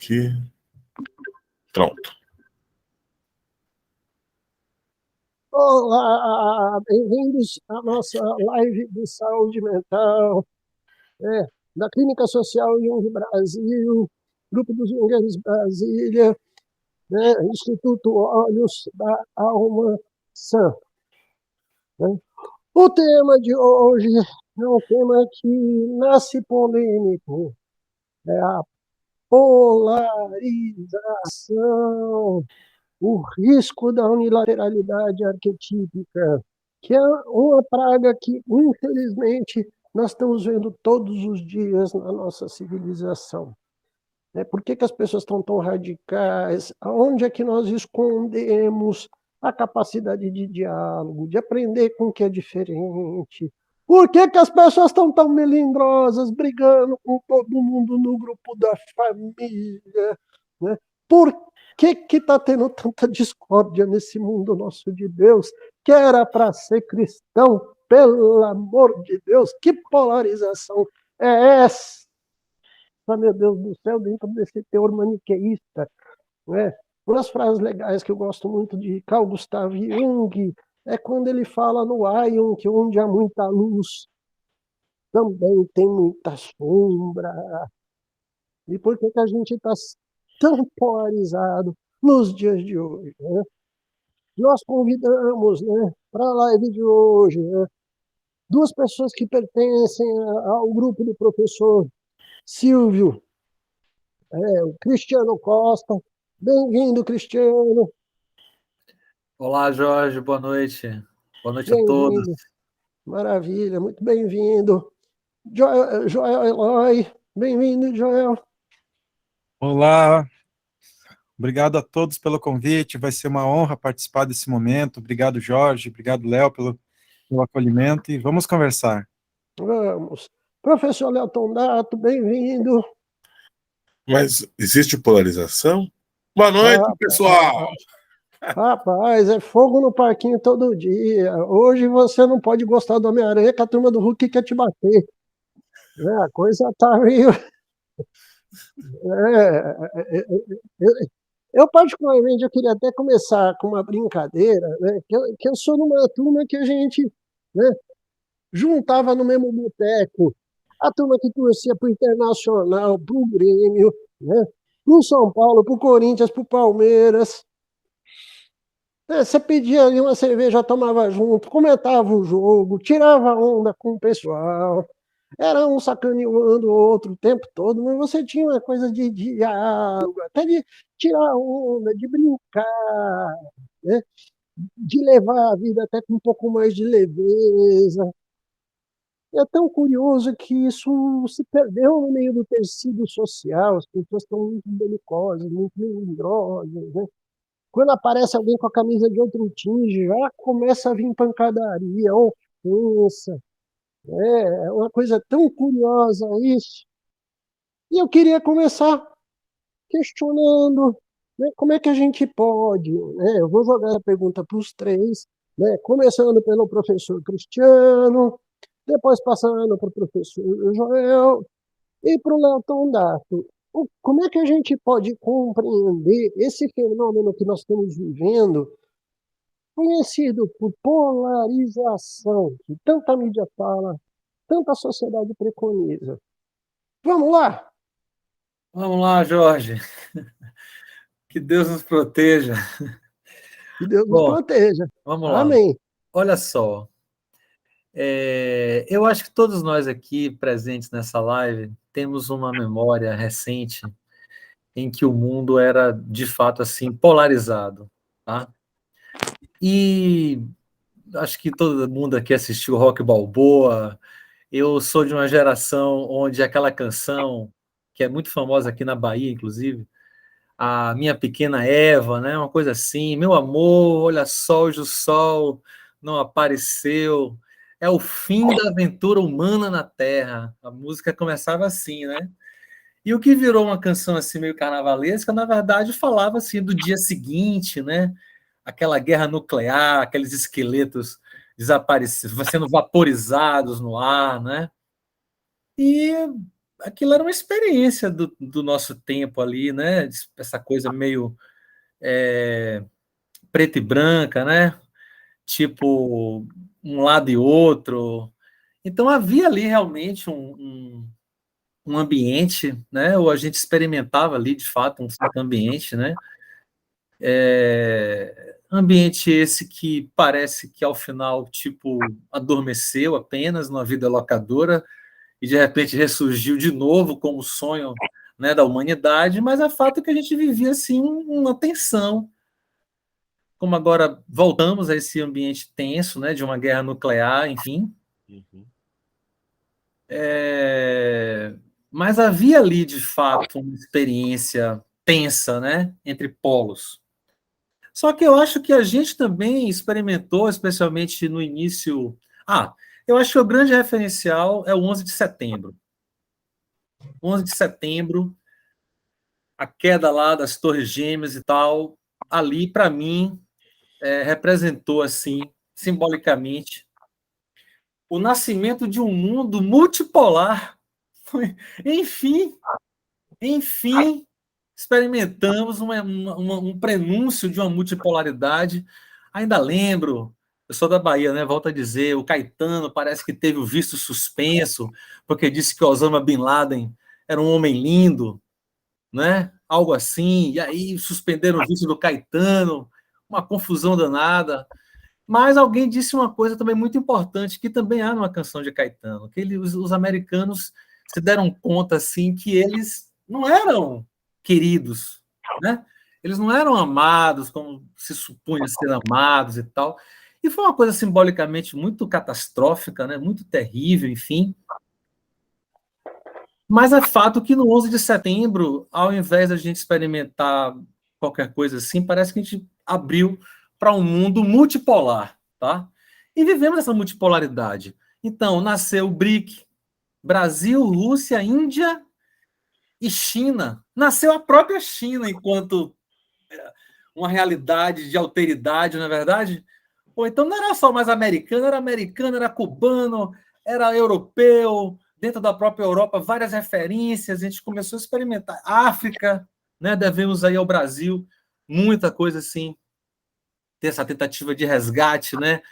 Aqui. Pronto. Olá, bem-vindos à nossa live de saúde mental, da Clínica Social Jung Brasil, Grupo dos Jungueiros Brasília, Instituto Olhos da Alma Sã. O tema de hoje é um tema que nasce polêmico, é a polarização, o risco da unilateralidade arquetípica, que é uma praga que, infelizmente, nós estamos vendo todos os dias na nossa civilização. Por que as pessoas estão tão radicais? Aonde é que nós escondemos a capacidade de diálogo, de aprender com o que é diferente? Por que as pessoas estão tão melindrosas, brigando com todo mundo no grupo da família? Né? Por que está tendo tanta discórdia nesse mundo nosso de Deus, que era para ser cristão? Pelo amor de Deus, que polarização é essa? Meu Deus do céu, dentro desse teor maniqueísta. Né? Uma das frases legais que eu gosto muito de Carl Gustav Jung é quando ele fala no Aion que onde há muita luz, também tem muita sombra. E por que a gente está tão polarizado nos dias de hoje? Né? Nós convidamos, para a live de hoje, duas pessoas que pertencem ao grupo do professor Silvio, o Cristiano Costa. Bem-vindo, Cristiano. Olá, Jorge, boa noite. Boa noite a todos. Bem-vindo. Maravilha, muito bem-vindo. Joel Eloy, bem-vindo, Joel. Olá, obrigado a todos pelo convite, vai ser uma honra participar desse momento. Obrigado, Jorge, obrigado, Léo, pelo acolhimento, e vamos conversar. Vamos. Professor Léo Tondato, bem-vindo. Mas existe polarização? Boa noite, pessoal! Rapaz, é fogo no parquinho todo dia. Hoje você não pode gostar do Homem-Aranha, que a turma do Hulk quer te bater. A coisa tá meio... Eu, particularmente, eu queria até começar com uma brincadeira, que eu sou numa turma que a gente juntava no mesmo boteco, a turma que torcia para o Internacional, para o Grêmio, para o São Paulo, para o Corinthians, para o Palmeiras. Você pedia ali uma cerveja, tomava junto, comentava o jogo, tirava onda com o pessoal. Era um sacaneando o outro o tempo todo, mas você tinha uma coisa de diálogo, até de tirar onda, de brincar, de levar a vida até com um pouco mais de leveza. É tão curioso que isso se perdeu no meio do tecido social, as pessoas estão muito belicosas, muito melindrosas, Quando aparece alguém com a camisa de outro time, já começa a vir pancadaria, ofensa. É uma coisa tão curiosa isso. E eu queria começar questionando, como é que a gente pode, eu vou jogar a pergunta para os três, começando pelo professor Cristiano, depois passando para o professor Joel e para o Léo Tondato. Como é que a gente pode compreender esse fenômeno que nós estamos vivendo, conhecido por polarização, que tanta mídia fala, tanta sociedade preconiza? Vamos lá? Vamos lá, Jorge. Que Deus nos proteja. Que Deus nos proteja. Vamos lá. Amém. Olha só. Eu acho que todos nós aqui presentes nessa live temos uma memória recente em que o mundo era, de fato, assim, polarizado. Tá? E acho que todo mundo aqui assistiu Rock Balboa. Eu sou de uma geração onde aquela canção, que é muito famosa aqui na Bahia, inclusive, a Minha Pequena Eva, né? Uma coisa assim, meu amor, olha só, hoje o sol não apareceu, é o fim da aventura humana na Terra. A música começava assim, né? E o que virou uma canção assim meio carnavalesca, na verdade, falava assim do dia seguinte, né? Aquela guerra nuclear, aqueles esqueletos desaparecidos, sendo vaporizados no ar, né? E aquilo era uma experiência do nosso tempo ali, né? Essa coisa meio preta e branca, né? Tipo, um lado e outro. Então havia ali realmente um ambiente, né? Ou a gente experimentava ali, de fato, um certo ambiente, né? Ambiente esse que parece que ao final, tipo, adormeceu apenas numa vida locadora e de repente ressurgiu de novo como sonho, né, da humanidade, mas é fato que a gente vivia assim uma tensão, como agora voltamos a esse ambiente tenso, né, de uma guerra nuclear, enfim. Uhum. Mas havia ali, de fato, uma experiência tensa, né, entre polos. Só que eu acho que a gente também experimentou, especialmente no início. Eu acho que o grande referencial é o 11 de setembro. 11 de setembro, a queda lá das Torres Gêmeas e tal, ali, para mim, representou, assim, simbolicamente, o nascimento de um mundo multipolar. Enfim, experimentamos um prenúncio de uma multipolaridade. Ainda lembro, eu sou da Bahia, né? Volto a dizer, o Caetano parece que teve o visto suspenso, porque disse que Osama Bin Laden era um homem lindo, né? Algo assim, e aí suspenderam o visto do Caetano, uma confusão danada. Mas alguém disse uma coisa também muito importante, que também há numa canção de Caetano, que os americanos se deram conta assim que eles não eram queridos, né? Eles não eram amados como se supunha ser amados e tal. E foi uma coisa simbolicamente muito catastrófica, né? Muito terrível, enfim. Mas é fato que no 11 de setembro, ao invés da gente experimentar qualquer coisa assim, parece que a gente abriu para um mundo multipolar, tá? E vivemos essa multipolaridade. Então, nasceu o BRIC, Brasil, Rússia, Índia e China. Nasceu a própria China enquanto uma realidade de alteridade, não é verdade? Ou então não era só mais americano, era cubano, era europeu, dentro da própria Europa, várias referências, a gente começou a experimentar. África, né? Devemos aí ao Brasil muita coisa assim, ter essa tentativa de resgate, né?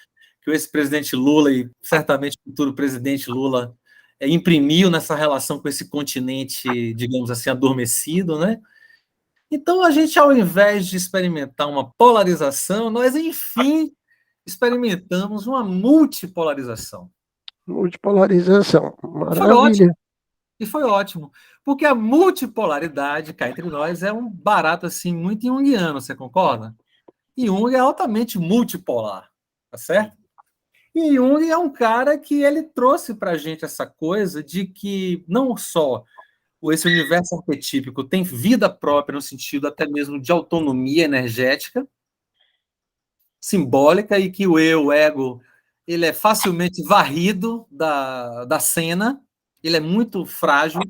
Que o ex-presidente Lula e certamente o futuro presidente Lula imprimiu nessa relação com esse continente, digamos assim, adormecido, né? Então, a gente, ao invés de experimentar uma polarização, nós, enfim, experimentamos uma multipolarização. Multipolarização. Foi ótimo. Maravilha. E foi ótimo. Porque a multipolaridade, cá entre nós, é um barato assim muito junguiano, você concorda? E Jung é altamente multipolar, tá certo? E Jung é um cara que ele trouxe para a gente essa coisa de que não só esse universo arquetípico tem vida própria no sentido até mesmo de autonomia energética, simbólica, e que o eu, o ego, ele é facilmente varrido da cena, ele é muito frágil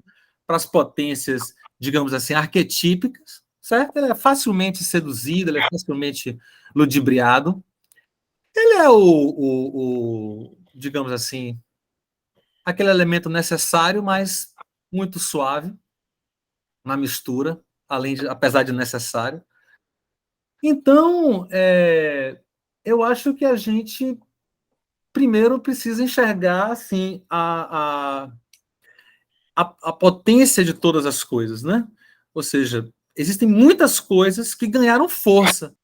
para as potências, digamos assim, arquetípicas, certo? Ele é facilmente seduzido, ele é facilmente ludibriado. Ele é digamos assim, aquele elemento necessário, mas muito suave na mistura, apesar de necessário. Então, eu acho que a gente primeiro precisa enxergar assim a potência de todas as coisas, né? Ou seja, existem muitas coisas que ganharam força.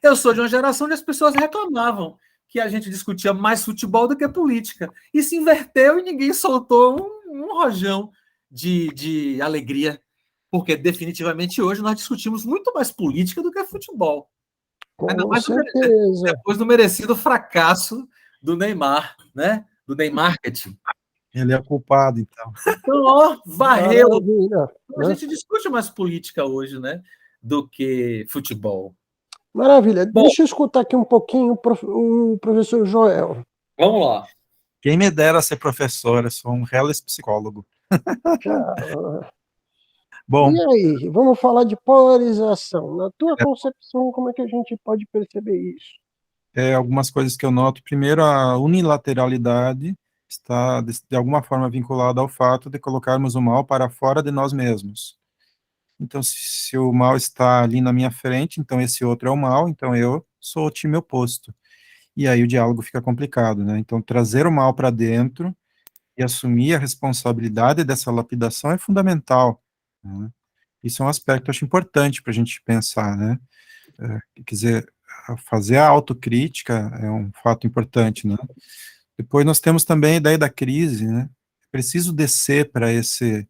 Eu sou de uma geração onde as pessoas reclamavam que a gente discutia mais futebol do que política. E se inverteu e ninguém soltou um rojão de alegria, porque definitivamente hoje nós discutimos muito mais política do que futebol. Ainda Com mais certeza. depois do merecido fracasso do Neymar, né? Do Neymarketing. Ele é culpado, então. Então, ó, varreu. Maravilha. Então, a gente discute mais política hoje, né? Do que futebol. Maravilha. Bom, Deixa eu escutar aqui um pouquinho o professor Joel. vamos lá. Quem me dera ser professor, eu sou um reles psicólogo. Bom, E aí, vamos falar de polarização. Na tua concepção, como é que a gente pode perceber isso? algumas coisas que eu noto. Primeiro, a unilateralidade está, de alguma forma, vinculado ao fato de colocarmos o mal para fora de nós mesmos. Então, se o mal está ali na minha frente, então esse outro é o mal, então eu sou o time oposto. E aí o diálogo fica complicado, né? Então, trazer o mal para dentro e assumir a responsabilidade dessa lapidação é fundamental, né? Isso é um aspecto, acho, importante para a gente pensar, né? Quer dizer, fazer a autocrítica é um fato importante, né? Depois nós temos também a ideia da crise, né? É preciso descer para esse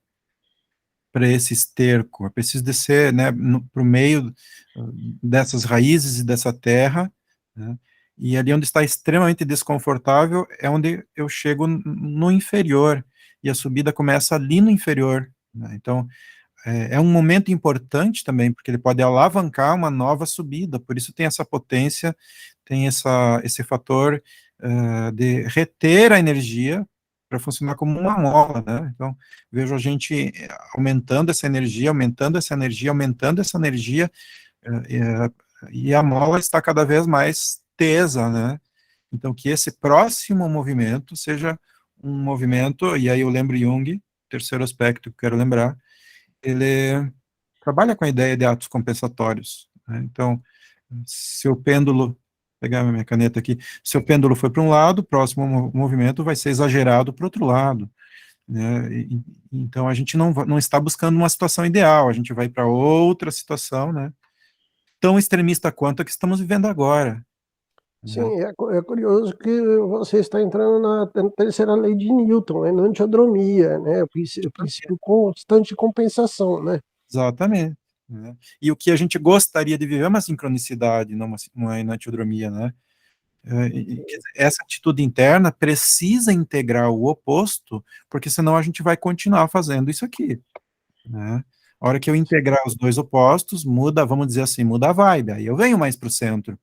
esterco, é preciso descer, né, para o meio dessas raízes e dessa terra, né? E ali onde está extremamente desconfortável é onde eu chego no inferior, e a subida começa ali no inferior, né? Então, é um momento importante também, porque ele pode alavancar uma nova subida, por isso tem essa potência, tem esse fator de reter a energia para funcionar como uma mola, né? Então, vejo a gente aumentando essa energia, aumentando essa energia, aumentando essa energia, e a mola está cada vez mais tesa, né? Então, que esse próximo movimento seja um movimento, e aí eu lembro Jung, terceiro aspecto que eu quero lembrar, ele trabalha com a ideia de atos compensatórios, né? Então, se o pêndulo, vou pegar minha caneta aqui, se o pêndulo foi para um lado, o próximo movimento vai ser exagerado para o outro lado, né? Então, a gente não está buscando uma situação ideal, a gente vai para outra situação, né? Tão extremista quanto a que estamos vivendo agora, né? Sim, é curioso que você está entrando na terceira lei de Newton, na enantiodromia, né? O princípio constante de compensação, né? Exatamente, né? E o que a gente gostaria de viver é uma sincronicidade, não uma enantiodromia, né? Essa atitude interna precisa integrar o oposto, porque senão a gente vai continuar fazendo isso aqui, né? A hora que eu integrar os dois opostos, muda, vamos dizer assim, muda a vibe, aí eu venho mais para o centro,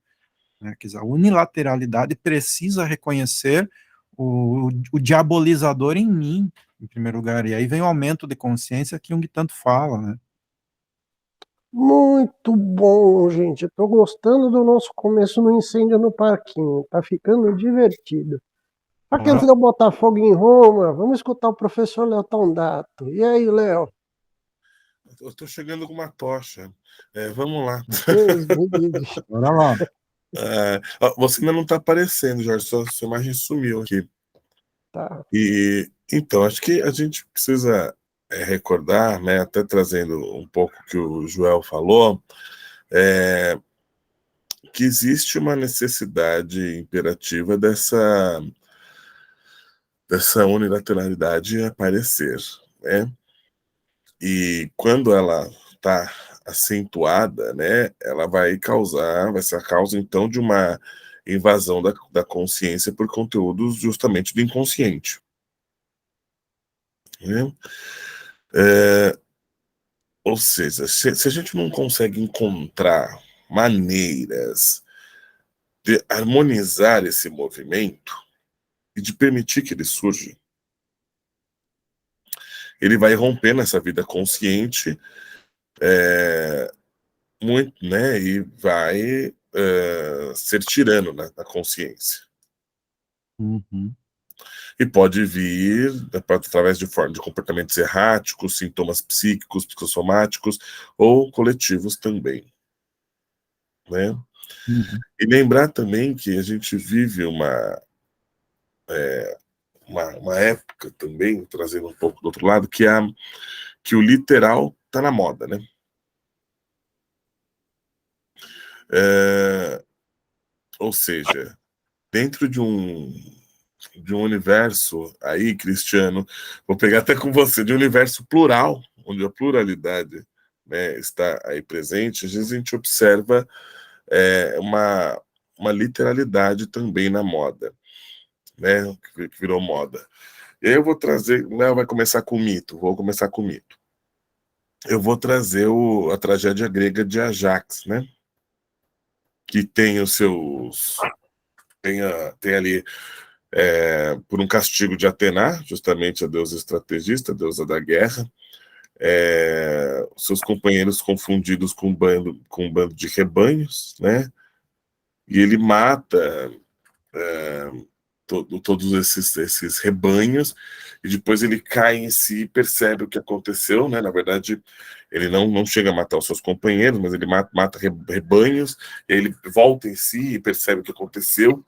né? Quer dizer, a unilateralidade precisa reconhecer o diabolizador em mim, em primeiro lugar, e aí vem o aumento de consciência que Jung tanto fala, né? Muito bom, gente. Eu estou gostando do nosso começo no Incêndio no Parquinho. Tá ficando divertido. Para quem quiser botar fogo em Roma, vamos escutar o professor Léo Tondato. E aí, Léo? Eu estou chegando com uma tocha. Vamos lá. Deus me livre. Bora lá. Você ainda não está aparecendo, Jorge. Sua imagem sumiu aqui. Tá. E então, acho que a gente precisa recordar, né, até trazendo um pouco o que o Joel falou, que existe uma necessidade imperativa dessa unilateralidade aparecer, né? E quando ela está acentuada, né, ela vai ser a causa, então, de uma invasão da consciência por conteúdos justamente do inconsciente, né? Ou seja, se a gente não consegue encontrar maneiras de harmonizar esse movimento e de permitir que ele surja, ele vai romper nessa vida consciente muito, né? E vai ser tirano na consciência. Uhum. E pode vir através de comportamentos erráticos, sintomas psíquicos, psicossomáticos ou coletivos também, né? Uhum. E lembrar também que a gente vive uma época também, trazendo um pouco do outro lado, que o literal está na moda, né? Ou seja, dentro de um universo aí, Cristiano, vou pegar até com você, de um universo plural, onde a pluralidade, né, está aí presente, às vezes a gente observa uma literalidade também na moda, né, que virou moda. E aí eu vou trazer, né, vai começar com o mito, vou começar com o mito. Eu vou trazer a tragédia grega de Ajax, né, que tem os seus... Tem ali por um castigo de Atena, justamente a deusa estrategista, a deusa da guerra, seus companheiros confundidos com um bando de rebanhos, né? E ele mata todos esses rebanhos, e depois ele cai em si e percebe o que aconteceu, né? Na verdade, ele não chega a matar os seus companheiros, mas ele mata rebanhos, e aí ele volta em si e percebe o que aconteceu,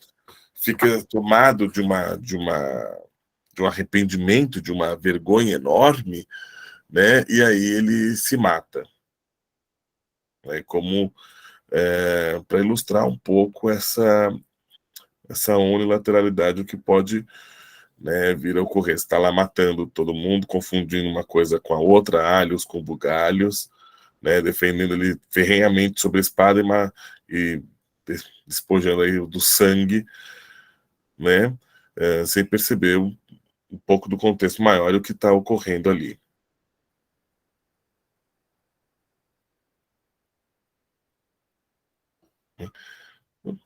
fica tomado de um arrependimento, de uma vergonha enorme, né? E aí ele se mata. Né? Como para ilustrar um pouco essa unilateralidade, o que pode, né, vir a ocorrer. Você está lá matando todo mundo, confundindo uma coisa com a outra, alhos com bugalhos, né, defendendo ele ferrenhamente sobre a espada e despojando aí do sangue, né, sem perceber um pouco do contexto maior e o que está ocorrendo ali.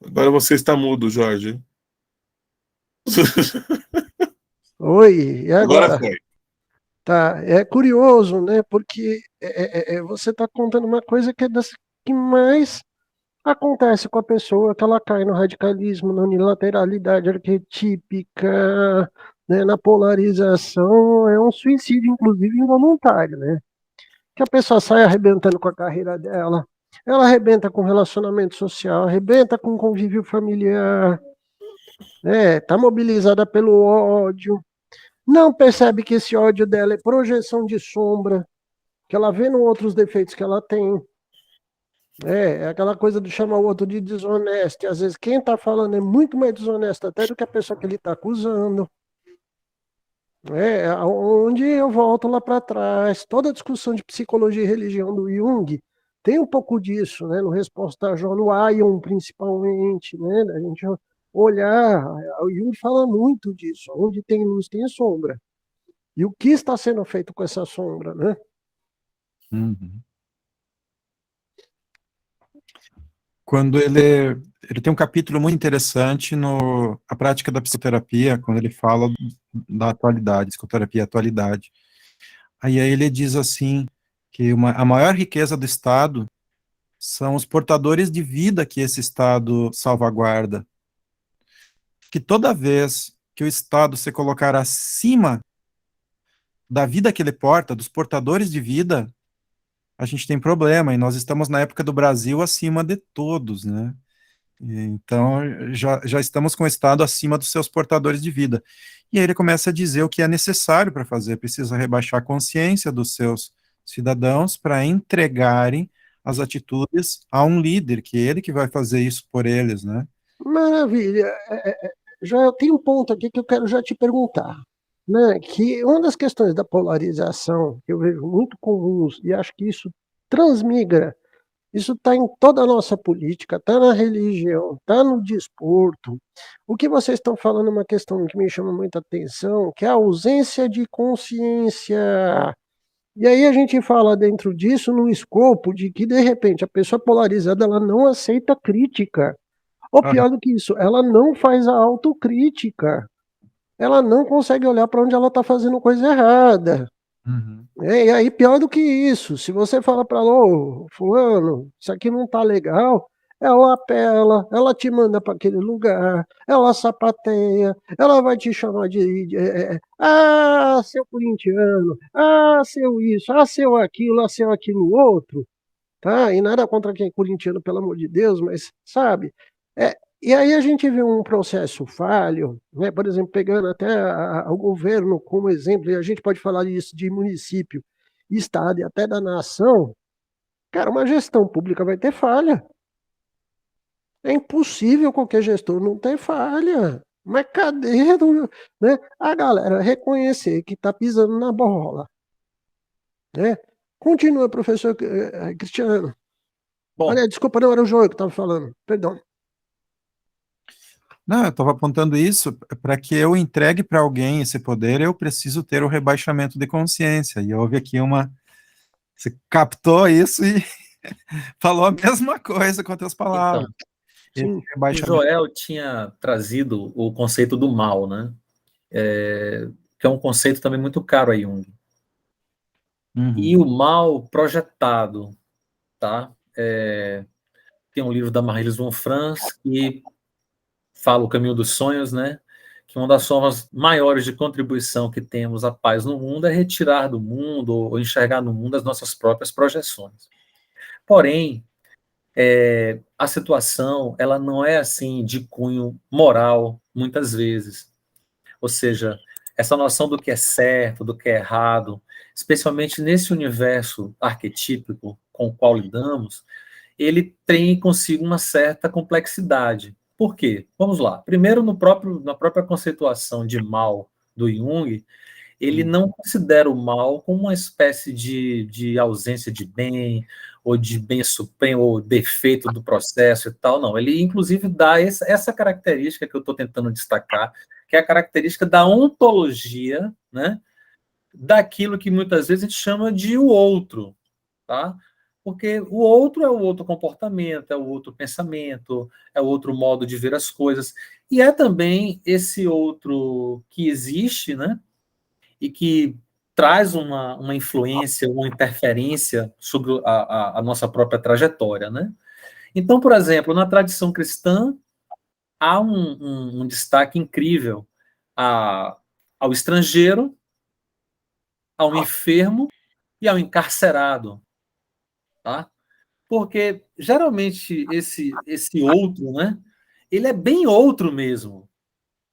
Agora você está mudo, Jorge. Oi, e Agora agora? foi. Tá, é curioso, né? Porque você está contando uma coisa que é das que mais acontece com a pessoa, que ela cai no radicalismo, na unilateralidade arquetípica, né, na polarização, é um suicídio, inclusive, involuntário, né? Que a pessoa sai arrebentando com a carreira dela, ela arrebenta com relacionamento social, arrebenta com convívio familiar, né? Tá mobilizada pelo ódio, não percebe que esse ódio dela é projeção de sombra, que ela vê no outros defeitos que ela tem. É aquela coisa de chamar o outro de desonesto. E às vezes quem está falando é muito mais desonesto até do que a pessoa que ele está acusando. Onde eu volto lá para trás. Toda a discussão de psicologia e religião do Jung tem um pouco disso, né? No Resposta a Jó, no Aion, principalmente, né? A gente olhar, o Jung fala muito disso. Onde tem luz, tem sombra. E o que está sendo feito com essa sombra, né? Uhum. Quando ele tem um capítulo muito interessante no A Prática da Psicoterapia, quando ele fala da atualidade, psicoterapia e atualidade. Aí ele diz assim, que a maior riqueza do Estado são os portadores de vida que esse Estado salvaguarda. Que toda vez que o Estado se colocar acima da vida que ele porta, dos portadores de vida, a gente tem problema, e nós estamos na época do Brasil acima de todos, né? Então, já estamos com o Estado acima dos seus portadores de vida. E aí ele começa a dizer o que é necessário para fazer, precisa rebaixar a consciência dos seus cidadãos para entregarem as atitudes a um líder, que é ele que vai fazer isso por eles, né? Maravilha. Já tem um ponto aqui que eu quero já te perguntar, né? Que uma das questões da polarização que eu vejo muito comuns, e acho que isso transmigra, isso está em toda a nossa política, está na religião, está no desporto. O que vocês estão falando é uma questão que me chama muita atenção, que é a ausência de consciência. E aí a gente fala dentro disso no escopo de que, de repente, a pessoa polarizada ela não aceita crítica. Ou pior do que isso, ela não faz a autocrítica. Ela não consegue olhar para onde ela está fazendo coisa errada. Uhum. E aí, pior do que isso, se você fala para ela, ô, fulano, isso aqui não tá legal, ela apela, ela te manda para aquele lugar, ela sapateia, ela vai te chamar seu corintiano, seu isso, seu aquilo, seu aquilo outro, tá? E nada contra quem é corintiano, pelo amor de Deus, mas, sabe, e aí a gente vê um processo falho, né? Por exemplo, pegando até o governo como exemplo, e a gente pode falar isso de município, estado e até da nação, cara, uma gestão pública vai ter falha. É impossível qualquer gestor não ter falha. Mas cadê, né, a galera reconhecer que está pisando na bola? Né? Continua, professor Cristiano. Bom, Olha, desculpa, não era o João que estava falando, perdão. Não, eu estava apontando isso para que eu entregue para alguém esse poder, eu preciso ter o rebaixamento de consciência. E houve aqui você captou isso e falou a mesma coisa com outras palavras. então, o Joel tinha trazido o conceito do mal, né? Que é um conceito também muito caro a Jung. Uhum. E o mal projetado, tá? Tem um livro da Marie-Louise von Franz que fala o caminho dos sonhos, né? que uma das formas maiores de contribuição que temos à paz no mundo é retirar do mundo ou enxergar no mundo as nossas próprias projeções. Porém, a situação ela não é assim de cunho moral, muitas vezes. Ou seja, essa noção do que é certo, do que é errado, especialmente nesse universo arquetípico com o qual lidamos, ele tem consigo uma certa complexidade. Por quê? Vamos lá. Primeiro, na própria conceituação de mal do Jung, ele não considera o mal como uma espécie de ausência de bem, ou de bem supremo, ou defeito do processo e tal, não. Ele, inclusive, dá essa característica que eu estou tentando destacar, que é a característica da ontologia, né, daquilo que muitas vezes a gente chama de o outro, tá? Porque o outro é o outro comportamento, é o outro pensamento, é o outro modo de ver as coisas, e é também esse outro que existe, né, e que traz uma influência, uma interferência sobre a nossa própria trajetória, né? Então, por exemplo, na tradição cristã, há um destaque incrível ao estrangeiro, ao enfermo e ao encarcerado, tá? Porque, geralmente, esse outro, né, ele é bem outro mesmo.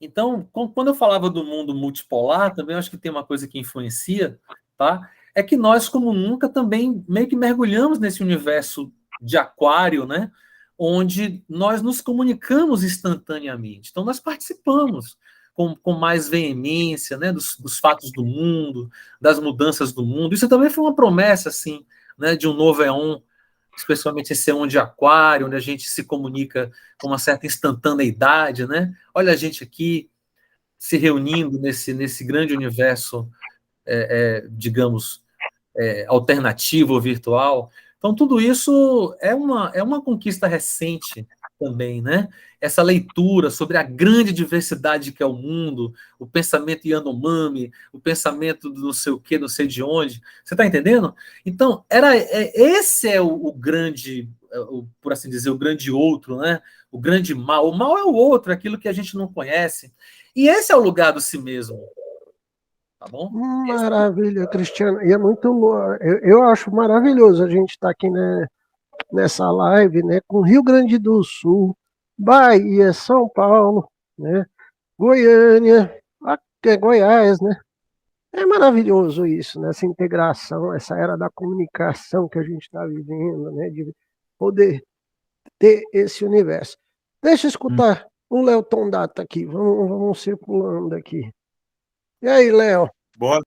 Então, quando eu falava do mundo multipolar, também acho que tem uma coisa que influencia, tá? É que nós, como nunca, também meio que mergulhamos nesse universo de aquário, né? Onde nós nos comunicamos instantaneamente. Então, nós participamos com mais veemência, né? Dos fatos do mundo, das mudanças do mundo. Isso também foi uma promessa, assim, né? De um novo éon, especialmente esse éon de aquário, onde a gente se comunica com uma certa instantaneidade, né? Olha a gente aqui se reunindo nesse grande universo, digamos, alternativo ou virtual. Então, tudo isso é uma conquista recente também, né? Essa leitura sobre a grande diversidade que é o mundo, o pensamento Yanomami, o pensamento do não sei o que, não sei de onde. Você está entendendo? Então, esse é o grande, por assim dizer, o grande outro, né? O grande mal. O mal é o outro, aquilo que a gente não conhece. E esse é o lugar do si mesmo, tá bom? Maravilha, Cristiano. E é muito eu acho maravilhoso a gente estar aqui, né, nessa live, né, com Rio Grande do Sul, Bahia, São Paulo, né, Goiânia, Goiás, né? É maravilhoso isso, né? Essa integração, essa era da comunicação que a gente está vivendo, né? De poder ter esse universo. Deixa eu escutar o Léo Tondata aqui. Vamos circulando aqui. E aí, Léo? Bora.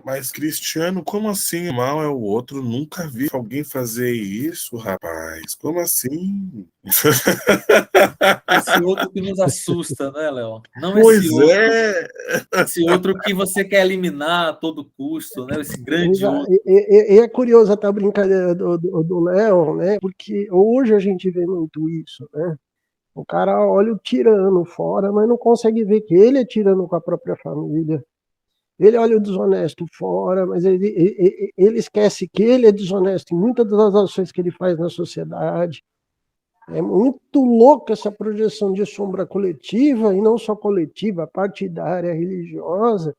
Mas, Cristiano, como assim? O mal é o outro? Nunca vi alguém fazer isso, rapaz. Como assim? Esse outro que nos assusta, né, Léo? Não Pois esse outro. é. Esse outro que você quer eliminar a todo custo, né? Esse grande outro. E é curioso até a brincadeira do Léo, né? Porque hoje a gente vê muito isso, né? O cara olha o tirano fora, mas não consegue ver que ele é tirano com a própria família. Ele olha o desonesto fora, mas ele esquece que ele é desonesto em muitas das ações que ele faz na sociedade. É muito louco essa projeção de sombra coletiva, e não só coletiva, partidária, religiosa,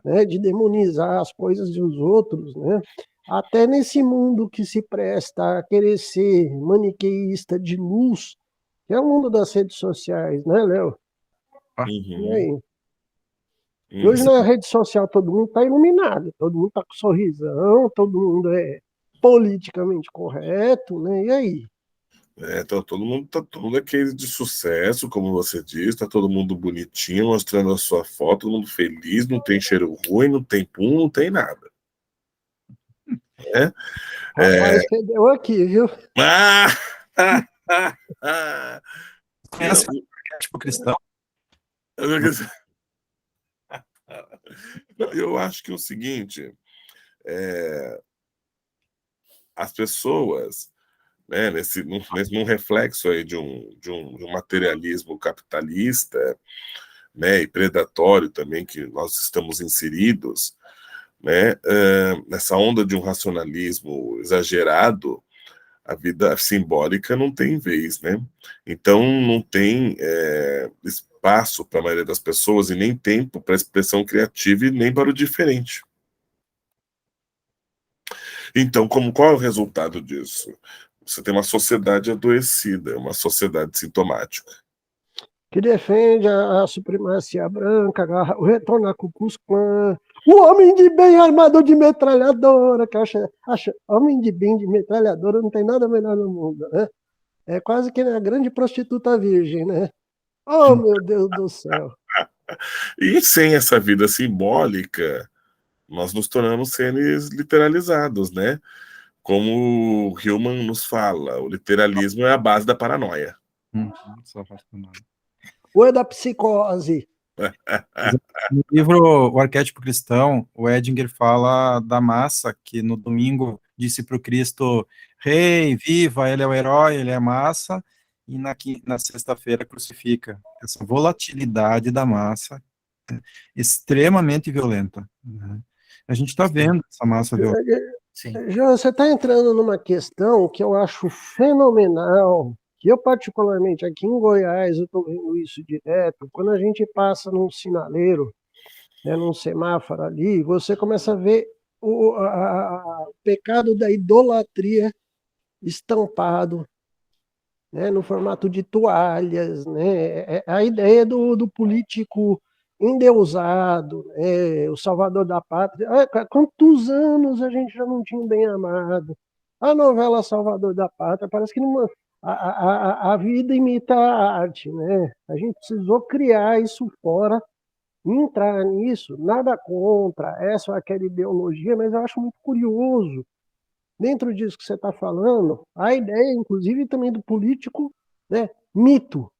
né, de demonizar as coisas dos outros, né? Até nesse mundo que se presta a querer ser maniqueísta de luz, que é o mundo das redes sociais, né, Léo? E aí? E hoje na rede social todo mundo está iluminado, todo mundo está com sorrisão, todo mundo é politicamente correto, né? E aí? Então, todo mundo aquele de sucesso, como você disse, tá todo mundo bonitinho, mostrando a sua foto, todo mundo feliz, não tem cheiro ruim, não tem pum, não tem nada. Rapaz, fedeu aqui, viu? Esse arquétipo cristão. Eu acho que é o seguinte, as pessoas, né, num reflexo aí de um materialismo capitalista, né, e predatório também que nós estamos inseridos, né, nessa onda de um racionalismo exagerado, A vida simbólica não tem vez, né? Então não tem espaço para a maioria das pessoas e nem tempo para expressão criativa e nem para o diferente. Então, qual é o resultado disso? Você tem uma sociedade adoecida, uma sociedade sintomática. Que defende a supremacia branca, o retorno a Ku Klux Klan, o homem de bem armado de metralhadora, que acha homem de bem de metralhadora não tem nada melhor no mundo, né? É quase que a grande prostituta virgem, né? Oh, meu Deus do céu. E sem essa vida simbólica, nós nos tornamos seres literalizados, né? Como o Hillman nos fala, o literalismo é a base da paranoia. Ou é da psicose. No livro O Arquétipo Cristão, o Edinger fala da massa, que no domingo disse para o Cristo, rei, viva, ele é o herói, ele é a massa, e na sexta-feira crucifica. Essa volatilidade da massa extremamente violenta. Né? A gente está vendo essa massa violenta. João, você está entrando numa questão que eu acho fenomenal, que eu particularmente aqui em Goiás, eu estou vendo isso direto, quando a gente passa num sinaleiro, né, num semáforo ali, você começa a ver o pecado da idolatria estampado, né, no formato de toalhas, né, a ideia do político endeusado, né, o salvador da pátria. Quantos anos a gente já não tinha um bem amado? A novela Salvador da Pátria, parece que a vida imita a arte, né? A gente precisou criar isso fora, entrar nisso, nada contra essa ou aquela ideologia, mas eu acho muito curioso, dentro disso que você está falando, a ideia, inclusive, também do político, né, mito.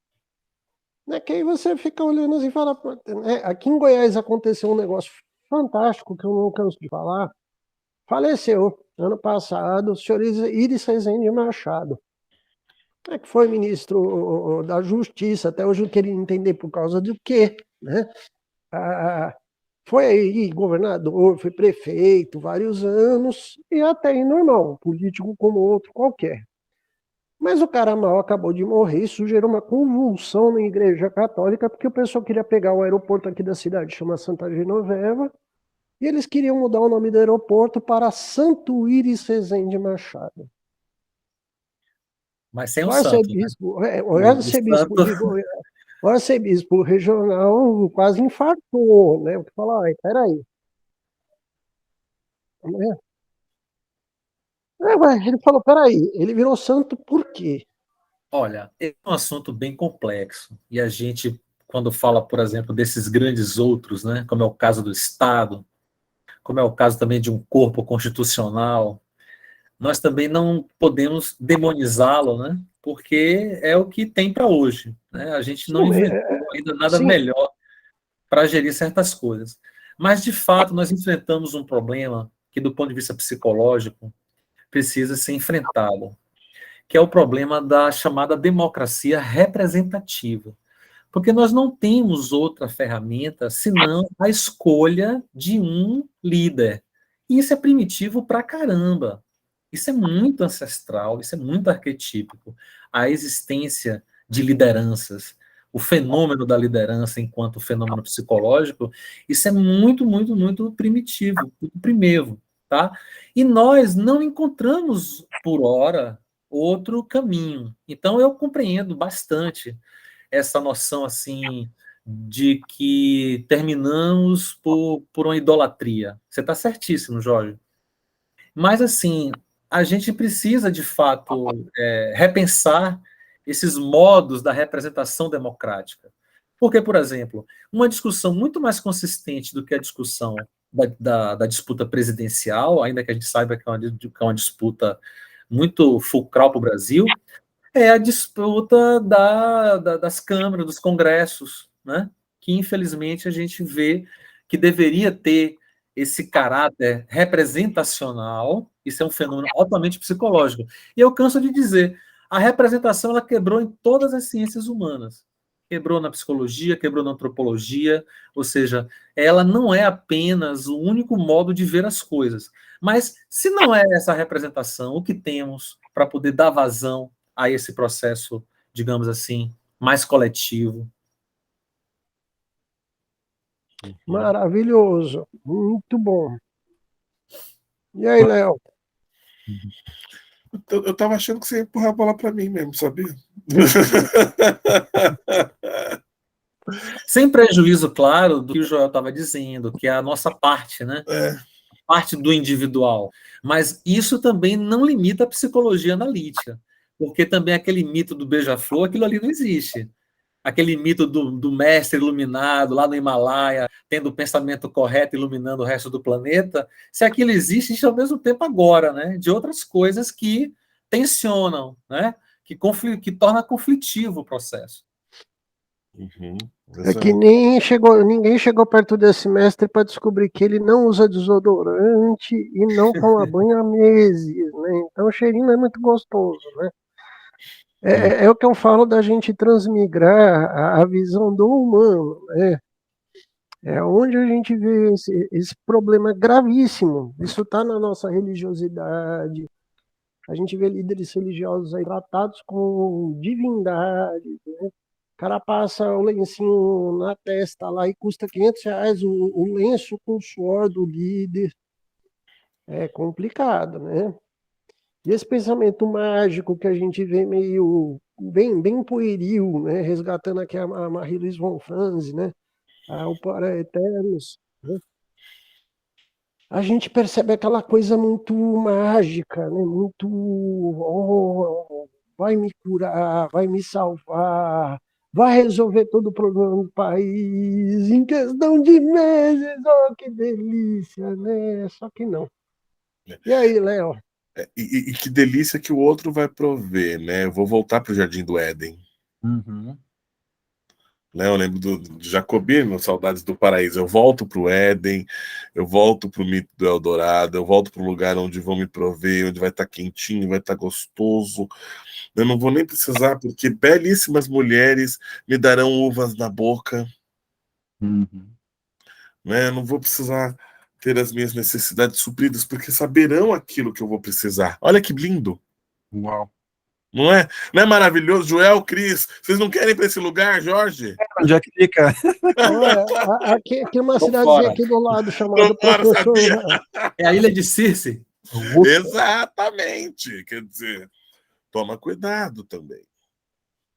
Né, que aí você fica olhando assim e fala, né, aqui em Goiás aconteceu um negócio fantástico, que eu não canso de falar, faleceu ano passado o senhor Iris Rezende Machado, que foi ministro da Justiça, até hoje eu queria entender por causa do quê, né? Foi aí governador, foi prefeito, vários anos, e até aí normal, político como outro qualquer. Mas o cara mal acabou de morrer, isso gerou uma convulsão na Igreja Católica, porque o pessoal queria pegar o aeroporto aqui da cidade, chama Santa Genoveva, e eles queriam mudar o nome do aeroporto para Santo Iris Rezende Machado. Mas sem o santo, o arcebispo regional quase infartou, né? Porque falou, peraí. Ele falou, peraí, ele virou santo por quê? Olha, é um assunto bem complexo. E a gente, quando fala, por exemplo, desses grandes outros, né, como é o caso do Estado, como é o caso também de um corpo constitucional, nós também não podemos demonizá-lo, né, porque é o que tem para hoje. Né? A gente não inventou ainda nada melhor para gerir certas coisas. Mas, de fato, nós enfrentamos um problema que, do ponto de vista psicológico, precisa ser enfrentado, que é o problema da chamada democracia representativa. Porque nós não temos outra ferramenta senão a escolha de um líder. E isso é primitivo pra caramba. Isso é muito ancestral, isso é muito arquetípico. A existência de lideranças, o fenômeno da liderança enquanto fenômeno psicológico, isso é muito, muito, muito primitivo, muito primevo, tá? E nós não encontramos, por hora, outro caminho. Então, eu compreendo bastante essa noção, assim, de que terminamos por uma idolatria. Você está certíssimo, Jorge. Mas, assim, a gente precisa, de fato, repensar esses modos da representação democrática. Porque, por exemplo, uma discussão muito mais consistente do que a discussão da disputa presidencial, ainda que a gente saiba que é uma disputa muito fulcral para o Brasil, é a disputa das câmaras, dos congressos, né? Que, infelizmente, a gente vê que deveria ter esse caráter representacional. Isso é um fenômeno altamente psicológico. E eu canso de dizer, a representação ela quebrou em todas as ciências humanas. Quebrou na psicologia, quebrou na antropologia, ou seja, ela não é apenas o único modo de ver as coisas. Mas, se não é essa representação, o que temos para poder dar vazão a esse processo, digamos assim, mais coletivo. Maravilhoso, muito bom. E aí, Léo? Eu tava achando que você ia empurrar a bola para mim mesmo, sabia? Sem prejuízo, claro, do que o Joel estava dizendo, que é a nossa parte, né? É. Parte do individual. Mas isso também não limita a psicologia analítica, porque também aquele mito do beija-flor, aquilo ali não existe. Aquele mito do mestre iluminado lá no Himalaia, tendo o pensamento correto, iluminando o resto do planeta, se aquilo existe, existe ao mesmo tempo agora, né? De outras coisas que tensionam, né? Que torna conflitivo o processo. Uhum, É que exato. ninguém chegou perto desse mestre para descobrir que ele não usa desodorante e não toma banho há meses, né? Então o cheirinho é muito gostoso, né? É o que eu falo da gente transmigrar a visão do humano, né? É onde a gente vê esse problema gravíssimo. Isso está na nossa religiosidade. A gente vê líderes religiosos aí tratados como divindades, né? O cara passa o lencinho na testa lá e custa R$ 500 o lenço com o suor do líder. É complicado, né? E esse pensamento mágico que a gente vê meio bem pueril, né? Resgatando aqui a Marie-Louise von Franz, né? O Para Eternos, né? A gente percebe aquela coisa muito mágica, né? Muito, vai me curar, vai me salvar, vai resolver todo o problema do país em questão de meses. Oh, que delícia, né? Só que não. E aí, Léo? E que delícia que o outro vai prover, né? Eu vou voltar para o Jardim do Éden. Uhum. Né? Eu lembro do Jacobino, Saudades do Paraíso. Eu volto para o Éden, eu volto para o mito do Eldorado, eu volto para o lugar onde vão me prover, onde vai estar quentinho, vai estar gostoso. Eu não vou nem precisar, porque belíssimas mulheres me darão uvas na boca. Uhum. Né? Eu não vou precisar ter as minhas necessidades supridas, porque saberão aquilo que eu vou precisar. Olha que lindo! Uau. Não é? Não é maravilhoso? Joel, Cris, vocês não querem ir para esse lugar, Jorge? Onde é que fica? Olha, aqui é uma Tô cidadezinha fora. aqui do lado chamada Tomara, Professor. sabia? É a ilha de Circe. Exatamente. Quer dizer, toma cuidado também.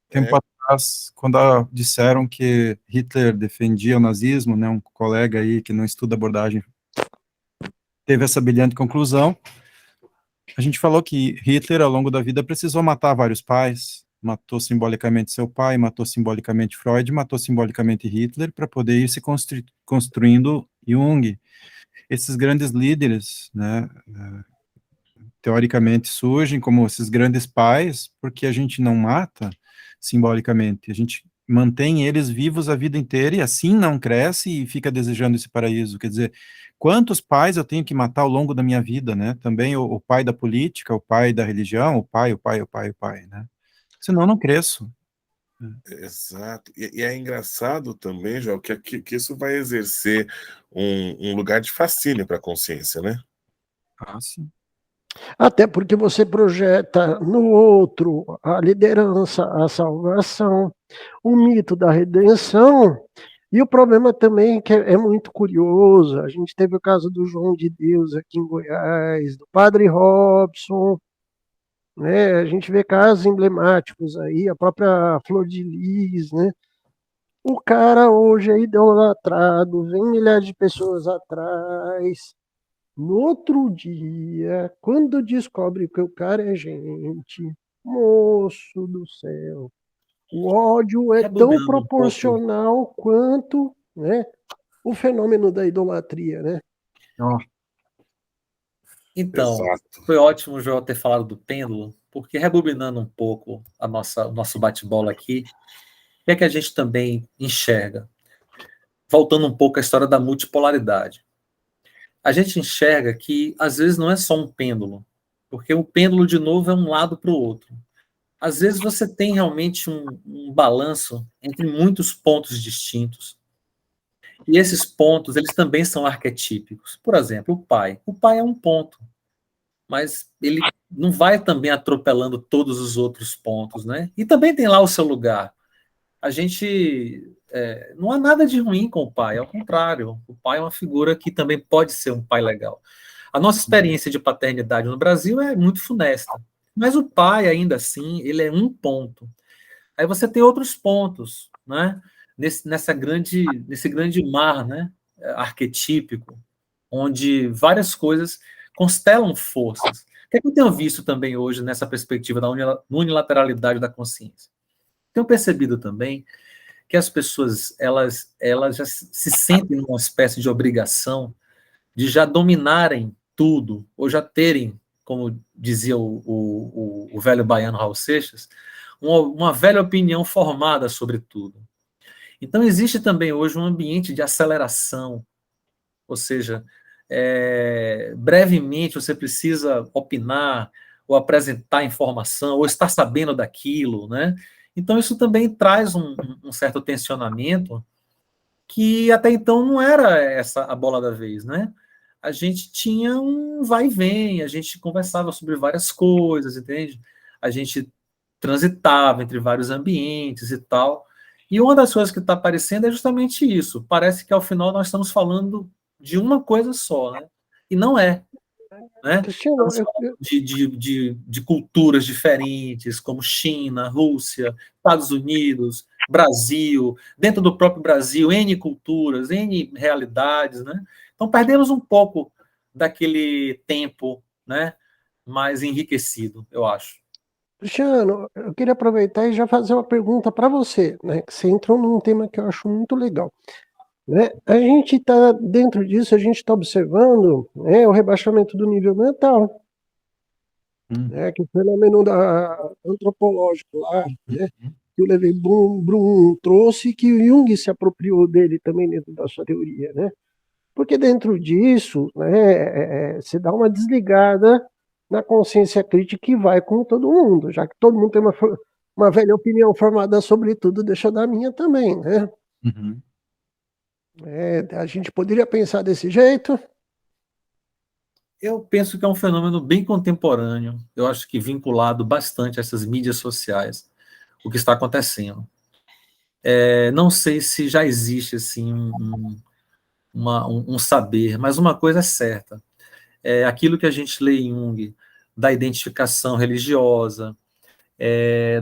Tempo atrás, quando disseram que Hitler defendia o nazismo, né, um colega aí que não estuda abordagem teve essa brilhante conclusão. A gente falou que Hitler, ao longo da vida, precisou matar vários pais, matou simbolicamente seu pai, matou simbolicamente Freud, matou simbolicamente Hitler, para poder ir se construindo Jung. Esses grandes líderes, né, teoricamente surgem como esses grandes pais, porque a gente não mata simbolicamente, a gente mantém eles vivos a vida inteira e assim não cresce e fica desejando esse paraíso. Quer dizer, quantos pais eu tenho que matar ao longo da minha vida, né? Também o pai da política, o pai da religião, o pai, né? Senão eu não cresço. Exato. E é engraçado também, João, que isso vai exercer um lugar de fascínio para a consciência, né? Ah, sim. Até porque você projeta no outro a liderança, a salvação, o mito da redenção. E o problema também que é muito curioso, a gente teve o caso do João de Deus aqui em Goiás, do Padre Robson, né? A gente vê casos emblemáticos aí, a própria Flor de Lis, né? O cara hoje é idolatrado, vem milhares de pessoas atrás. No outro dia, quando descobre que o cara é gente, moço do céu, o ódio é tão Rebobinando um pouco. proporcional quanto, né, o fenômeno da idolatria, né? Ó, Então, Exato. foi ótimo o Joel ter falado do pêndulo, porque rebobinando um pouco o nosso bate-bola aqui, o que é que a gente também enxerga? Voltando um pouco à história da multipolaridade. A gente enxerga que, às vezes, não é só um pêndulo, porque o pêndulo, de novo, é um lado para o outro. Às vezes você tem realmente um balanço entre muitos pontos distintos. E esses pontos, eles também são arquetípicos. Por exemplo, o pai. O pai é um ponto, mas ele não vai também atropelando todos os outros pontos, né? E também tem lá o seu lugar. A gente não há nada de ruim com o pai, ao contrário, o pai é uma figura que também pode ser um pai legal. A nossa experiência de paternidade no Brasil é muito funesta, mas o pai, ainda assim, ele é um ponto. Aí você tem outros pontos, né? Nesse grande mar, né? Arquetípico, onde várias coisas constelam forças. O que é que eu tenho visto também hoje nessa perspectiva da unilateralidade da consciência? Tenho percebido também que as pessoas elas já se sentem numa espécie de obrigação de já dominarem tudo, ou já terem, como dizia o velho baiano Raul Seixas, uma velha opinião formada sobre tudo. Então, existe também hoje um ambiente de aceleração, ou seja, brevemente você precisa opinar, ou apresentar informação, ou estar sabendo daquilo, né? Então, isso também traz um certo tensionamento que até então não era essa a bola da vez, né? A gente tinha um vai e vem, a gente conversava sobre várias coisas, entende? A gente transitava entre vários ambientes e tal. E uma das coisas que está aparecendo é justamente isso. Parece que ao final nós estamos falando de uma coisa só, né? E não é. Né? Cristiano, Estamos falando de culturas diferentes, como China, Rússia, Estados Unidos, Brasil, dentro do próprio Brasil, N culturas, N realidades, né? Então perdemos um pouco daquele tempo, né, mais enriquecido, eu acho. Cristiano, eu queria aproveitar e já fazer uma pergunta para você, né? Que você entrou num tema que eu acho muito legal. Né? A gente está dentro disso, a gente está observando, né, o rebaixamento do nível mental, né, que o fenômeno antropológico lá, né, que o Levi Brum trouxe, que o Jung se apropriou dele também dentro da sua teoria, né? Porque dentro disso, né, se dá uma desligada na consciência crítica que vai com todo mundo, já que todo mundo tem uma velha opinião formada sobre tudo, deixa eu dar a minha também, né? Uhum. A gente poderia pensar desse jeito. Eu penso que é um fenômeno bem contemporâneo, eu acho que vinculado bastante a essas mídias sociais, o que está acontecendo. Não sei se já existe assim um saber, mas uma coisa é certa, aquilo que a gente lê em Jung, da identificação religiosa,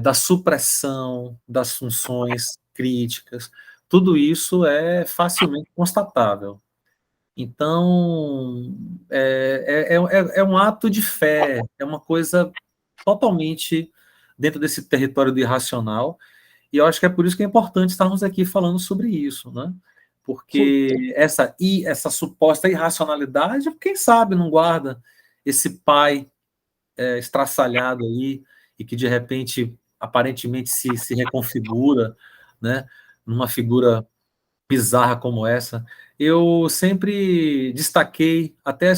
da supressão das funções críticas, tudo isso é facilmente constatável. Então, é um ato de fé, é uma coisa totalmente dentro desse território do irracional, e eu acho que é por isso que é importante estarmos aqui falando sobre isso, né? Porque essa suposta irracionalidade, quem sabe não guarda esse pai estraçalhado aí, e que de repente, aparentemente, se reconfigura, né? Numa figura bizarra como essa. Eu sempre destaquei até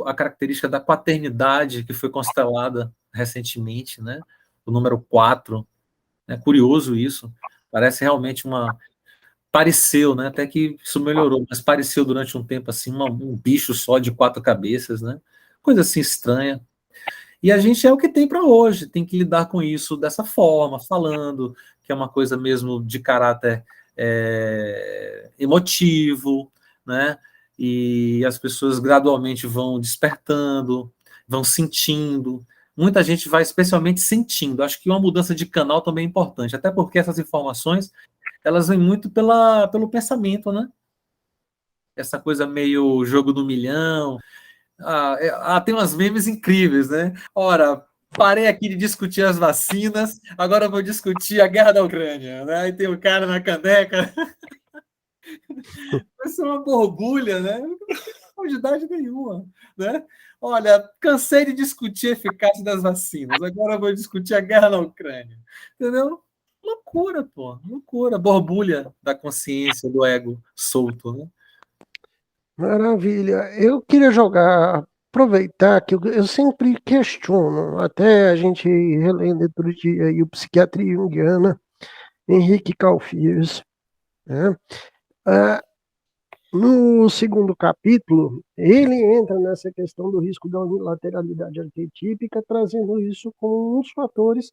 a característica da paternidade que foi constelada recentemente, né? O número 4. É curioso isso. Parece realmente pareceu, né? Até que isso melhorou, mas pareceu durante um tempo assim um bicho só de 4 cabeças, né? Coisa assim estranha. E a gente é o que tem para hoje, tem que lidar com isso dessa forma, falando que é uma coisa mesmo de caráter emotivo, né? E as pessoas gradualmente vão despertando, vão sentindo. Muita gente vai especialmente sentindo. Acho que uma mudança de canal também é importante, até porque essas informações elas vêm muito pelo pensamento, né? Essa coisa meio jogo do milhão. Tem umas memes incríveis, né? Ora, parei aqui de discutir as vacinas, agora vou discutir a guerra da Ucrânia, né? Aí tem o cara na caneca. Vai ser uma borbulha, né? Não tem profundidade nenhuma, né? Olha, cansei de discutir a eficácia das vacinas, agora vou discutir a guerra na Ucrânia. Entendeu? Loucura, pô. Loucura. Borbulha da consciência, do ego solto, né? Maravilha. Eu queria aproveitar que eu sempre questiono, até a gente relendo outro dia aí o Psiquiatria Junguiana, Henrique Calfiers, né? No segundo capítulo, ele entra nessa questão do risco da unilateralidade arquetípica, trazendo isso como um dos fatores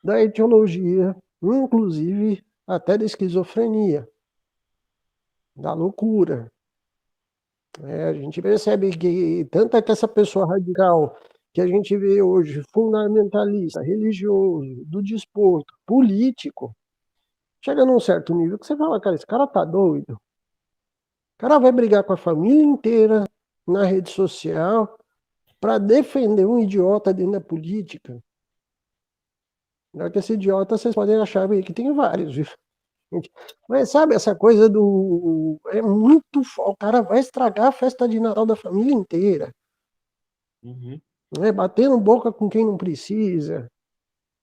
da etiologia, inclusive até da esquizofrenia, da loucura. A gente percebe que tanto é que essa pessoa radical que a gente vê hoje, fundamentalista, religioso, do desporto, político, chega num certo nível que você fala, cara, esse cara tá doido. O cara vai brigar com a família inteira na rede social para defender um idiota dentro da política. Não que esse idiota vocês podem achar que tem vários, viu? Mas sabe essa coisa do. É muito. O cara vai estragar a festa de Natal da família inteira. Uhum. Né? Batendo boca com quem não precisa.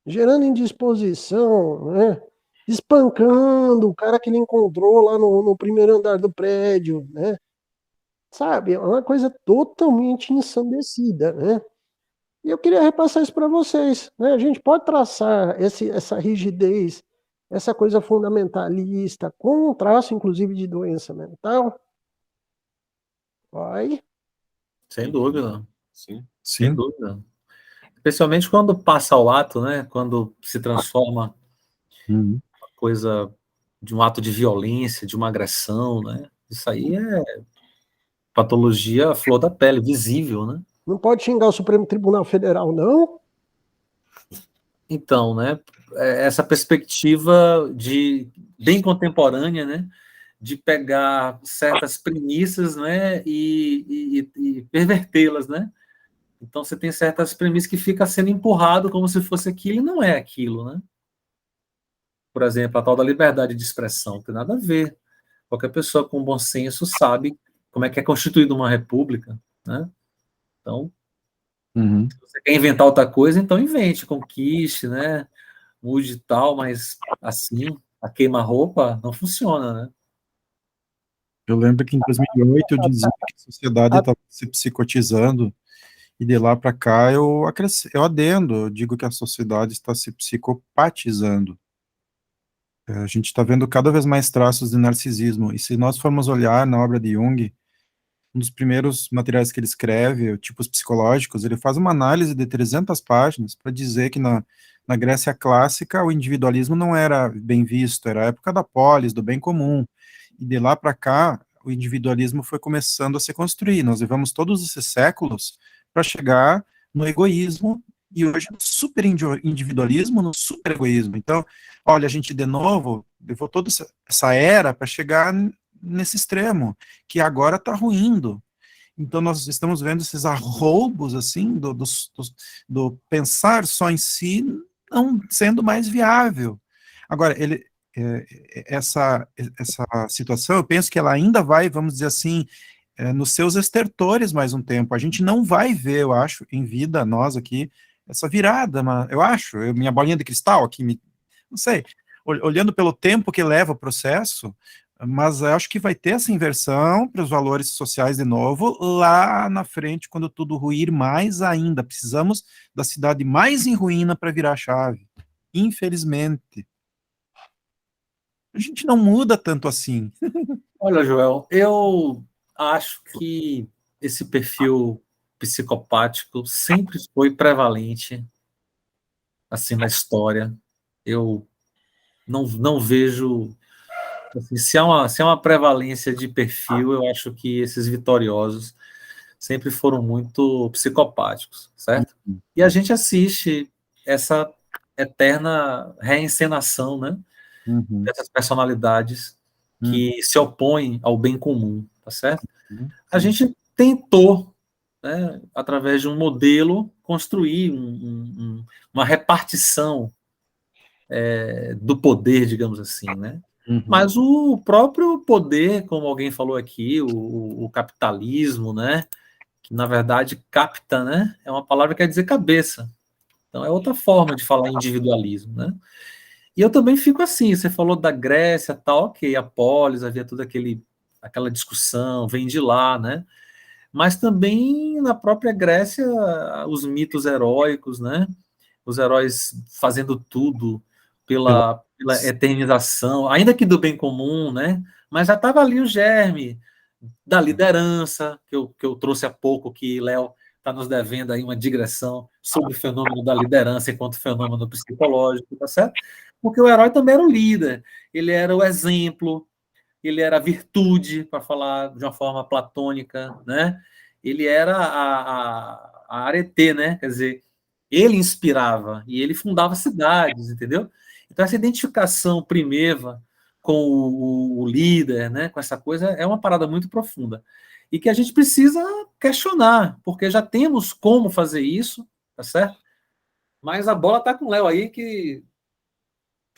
Gerando indisposição. Né? Espancando o cara que ele encontrou lá no primeiro andar do prédio. Né? Sabe? É uma coisa totalmente ensandecida. Né? E eu queria repassar isso para vocês. Né? A gente pode traçar essa rigidez, essa coisa fundamentalista, com um traço, inclusive, de doença mental. Vai. Sem dúvida, Sim. sem Sim. dúvida. Especialmente quando passa ao ato, né? Quando se transforma Uhum. uma coisa de um ato de violência, de uma agressão, né? Isso aí é patologia à flor da pele, visível, né? Não pode xingar o Supremo Tribunal Federal, não? Então, né? Essa perspectiva de bem contemporânea, né? De pegar certas premissas, né? E pervertê-las, né? Então você tem certas premissas que fica sendo empurrado como se fosse aquilo e não é aquilo, né? Por exemplo, a tal da liberdade de expressão, não tem nada a ver. Qualquer pessoa com bom senso sabe como é que é constituída uma república, né? Então, Uhum. se você quer inventar outra coisa, então invente, conquiste, né? Mude e tal, mas assim, a queima-roupa não funciona, né? Eu lembro que em 2008 eu dizia que a sociedade A- estava se psicotizando, e de lá para cá eu adendo, eu digo que a sociedade está se psicopatizando. A gente está vendo cada vez mais traços de narcisismo, e se nós formos olhar na obra de Jung, um dos primeiros materiais que ele escreve, tipos psicológicos, ele faz uma análise de 300 páginas para dizer que na Grécia clássica o individualismo não era bem visto, era a época da polis, do bem comum, e de lá para cá o individualismo foi começando a se construir. Nós levamos todos esses séculos para chegar no egoísmo e hoje no super individualismo, no super egoísmo. Então, olha, a gente de novo levou toda essa era para chegar nesse extremo, que agora está ruindo. Então, nós estamos vendo esses arroubos, assim, do pensar só em si não sendo mais viável. Agora, essa situação, eu penso que ela ainda vai, vamos dizer assim, nos seus estertores mais um tempo. A gente não vai ver, eu acho, em vida, nós aqui, essa virada, mas eu acho, minha bolinha de cristal aqui, não sei, olhando pelo tempo que leva o processo, mas eu acho que vai ter essa inversão para os valores sociais de novo, lá na frente, quando tudo ruir mais ainda. Precisamos da cidade mais em ruína para virar a chave. Infelizmente. A gente não muda tanto assim. Olha, Joel, eu acho que esse perfil psicopático sempre foi prevalente assim na história. Eu não vejo assim, se há uma prevalência de perfil, eu acho que esses vitoriosos sempre foram muito psicopáticos, certo? E a gente assiste essa eterna reencenação, né, Uhum, dessas personalidades uhum, que se opõem ao bem comum, tá certo? uhum, A gente tentou, né, através de um modelo, construir uma repartição do poder, digamos assim, né? uhum, Mas o próprio poder, como alguém falou aqui, o capitalismo, né? Que na verdade capta, né? É uma palavra que quer dizer cabeça. Então é outra forma de falar individualismo, né? E eu também fico assim, você falou da Grécia, tal, ok, a polis, havia toda aquela discussão, vem de lá, né? Mas também na própria Grécia, os mitos heróicos, né? Os heróis fazendo tudo pela pela pela eternização, ainda que do bem comum, né? Mas já estava ali o germe da liderança, que eu trouxe há pouco, que Léo está nos devendo aí uma digressão sobre o fenômeno da liderança enquanto fenômeno psicológico, tá certo? Porque o herói também era o líder, ele era o exemplo, ele era a virtude, para falar de uma forma platônica, né? Ele era a arete, né? Quer dizer, ele inspirava e ele fundava cidades, entendeu? Então, essa identificação primeva com o líder, né, com essa coisa, é uma parada muito profunda. E que a gente precisa questionar, porque já temos como fazer isso, tá certo? Mas a bola tá com o Léo aí, que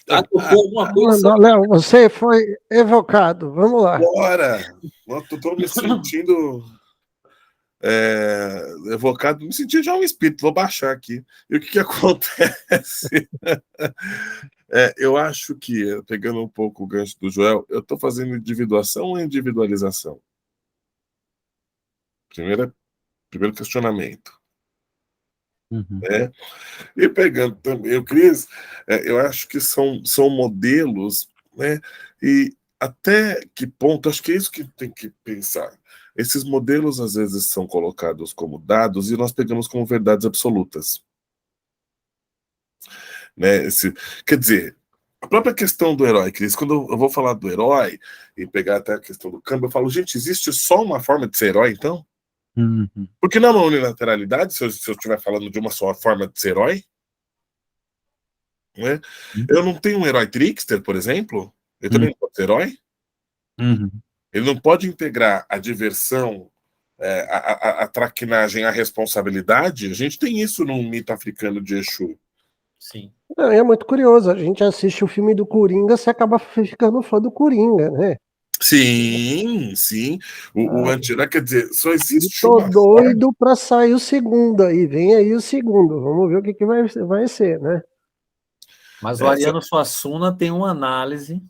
tocou alguma coisa sobre... Léo, você foi evocado. Vamos lá. Bora! Estou me sentindo evocado, me senti já um espírito, vou baixar aqui. E o que acontece? Eu acho que, pegando um pouco o gancho do Joel, eu estou fazendo individuação ou individualização? Primeiro questionamento. Uhum. E pegando também o Cris, eu acho que são modelos, né? E até que ponto, acho que é isso que tem que pensar. Esses modelos às vezes são colocados como dados e nós pegamos como verdades absolutas. Né? Quer dizer, a própria questão do herói, Cris, quando eu vou falar do herói e pegar até a questão do câmbio, eu falo, gente, existe só uma forma de ser herói, então? Uhum. Porque não é uma unilateralidade, se eu estiver falando de uma só forma de ser herói? Né? Eu não tenho um herói trickster, por exemplo? Ele também não pode ser herói? Uhum. Ele não pode integrar a diversão, a traquinagem, a responsabilidade? A gente tem isso no mito africano de Exu. Sim. É muito curioso. A gente assiste o filme do Coringa, você acaba ficando fã do Coringa, né? Sim, sim. O anti-herói, quer dizer, só existe Tô uma doido para sair o segundo aí. Vem aí o segundo. Vamos ver o que vai ser, né? Mas o Ariano Suassuna tem uma análise